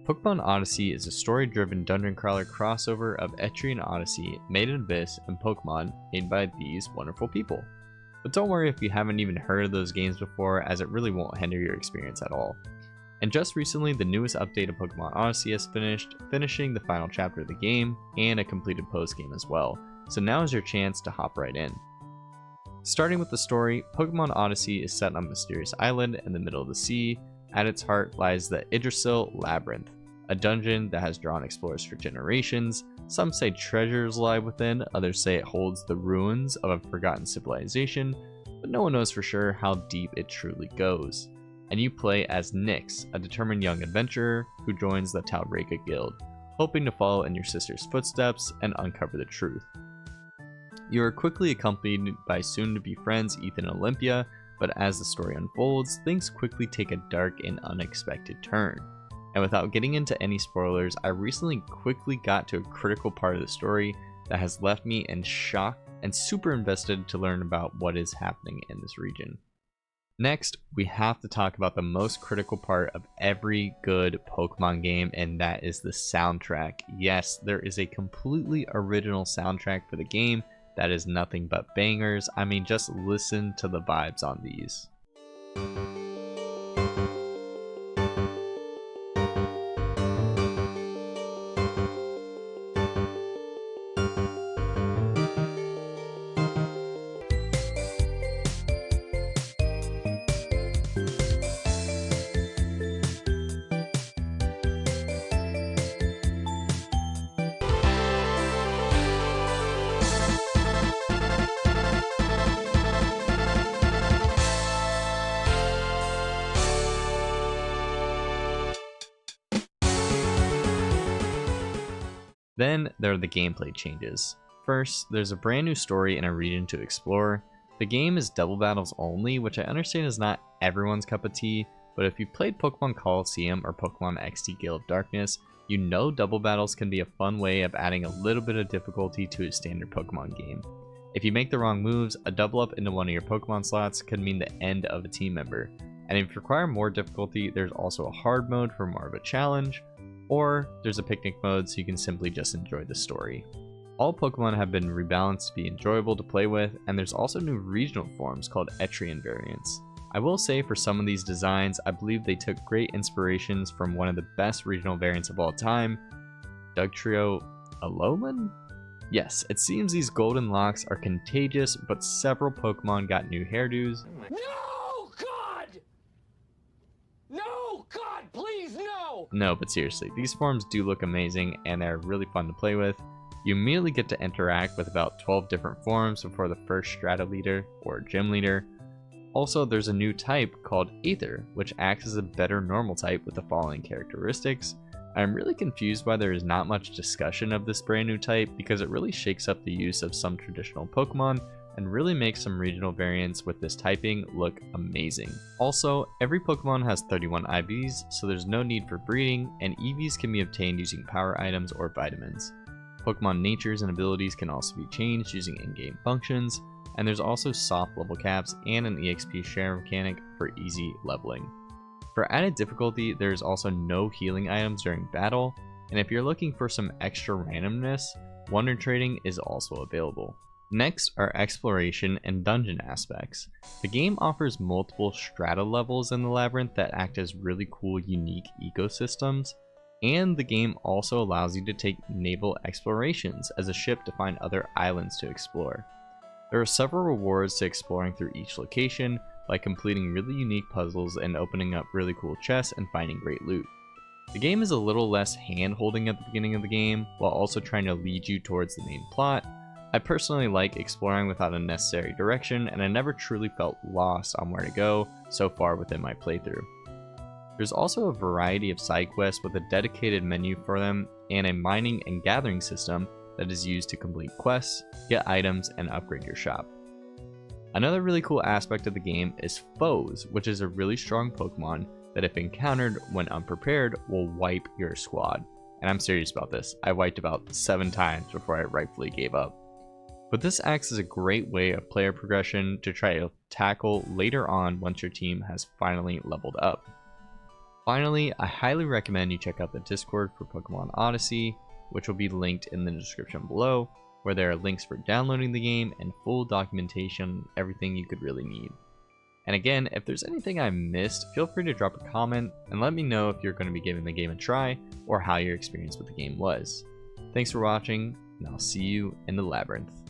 Pokemon Odyssey is a story-driven dungeon crawler crossover of Etrian Odyssey, Made in Abyss, and Pokemon made by these wonderful people. But don't worry if you haven't even heard of those games before, as it really won't hinder your experience at all. And just recently, the newest update of Pokemon Odyssey has finished, finishing the final chapter of the game, and a completed post-game as well, so now is your chance to hop right in. Starting with the story, Pokemon Odyssey is set on a mysterious island in the middle of the sea. At its heart lies the Yggdrasil Labyrinth, a dungeon that has drawn explorers for generations. Some say treasures lie within, others say it holds the ruins of a forgotten civilization, but no one knows for sure how deep it truly goes. And you play as Nyx, a determined young adventurer who joins the Talreka Guild, hoping to follow in your sister's footsteps and uncover the truth. You are quickly accompanied by soon-to-be friends Ethan and Olympia, but as the story unfolds, things quickly take a dark and unexpected turn. And without getting into any spoilers, I recently quickly got to a critical part of the story that has left me in shock and super invested to learn about what is happening in this region. Next, we have to talk about the most critical part of every good Pokemon game, and that is the soundtrack. Yes, there is a completely original soundtrack for the game that is nothing but bangers. I mean, just listen to the vibes on these. Then there are the gameplay changes. First, there's a brand new story and a region to explore. The game is double battles only, which I understand is not everyone's cup of tea, but if you played Pokemon Colosseum or Pokemon XD Gale of Darkness, you know double battles can be a fun way of adding a little bit of difficulty to a standard Pokemon game. If you make the wrong moves, a double up into one of your Pokemon slots could mean the end of a team member. And if you require more difficulty, there's also a hard mode for more of a challenge, or there's a picnic mode so you can simply just enjoy the story. All Pokemon have been rebalanced to be enjoyable to play with, and there's also new regional forms called Etrian variants. I will say for some of these designs, I believe they took great inspirations from one of the best regional variants of all time, Dugtrio Alolan? Yes, it seems these golden locks are contagious, but several Pokemon got new hairdos. No, God! No, God, please, no! No, but seriously, these forms do look amazing and they're really fun to play with. You immediately get to interact with about 12 different forms before the first Strata Leader or Gym Leader. Also, there's a new type called Aether, which acts as a better normal type with the following characteristics. I'm really confused why there is not much discussion of this brand new type, because it really shakes up the use of some traditional Pokemon and really makes some regional variants with this typing look amazing. Also, every Pokemon has 31 IVs, so there's no need for breeding, and EVs can be obtained using power items or vitamins. Pokemon natures and abilities can also be changed using in-game functions, and there's also soft level caps and an EXP share mechanic for easy leveling. For added difficulty, there's also no healing items during battle, and if you're looking for some extra randomness, Wonder Trading is also available. Next are exploration and dungeon aspects. The game offers multiple strata levels in the labyrinth that act as really cool, unique ecosystems, and the game also allows you to take naval explorations as a ship to find other islands to explore. There are several rewards to exploring through each location, like completing really unique puzzles and opening up really cool chests and finding great loot. The game is a little less hand-holding at the beginning of the game, while also trying to lead you towards the main plot. I personally like exploring without unnecessary direction, and I never truly felt lost on where to go so far within my playthrough. There's also a variety of side quests with a dedicated menu for them, and a mining and gathering system that is used to complete quests, get items, and upgrade your shop. Another really cool aspect of the game is Foes, which is a really strong Pokemon that if encountered when unprepared will wipe your squad. And I'm serious about this, I wiped about 7 times before I rightfully gave up. But this acts as a great way of player progression to try to tackle later on once your team has finally leveled up. Finally, I highly recommend you check out the Discord for Pokemon Odyssey, which will be linked in the description below, where there are links for downloading the game and full documentation, everything you could really need. And again, if there's anything I missed, feel free to drop a comment and let me know if you're going to be giving the game a try or how your experience with the game was. Thanks for watching, and I'll see you in the Labyrinth.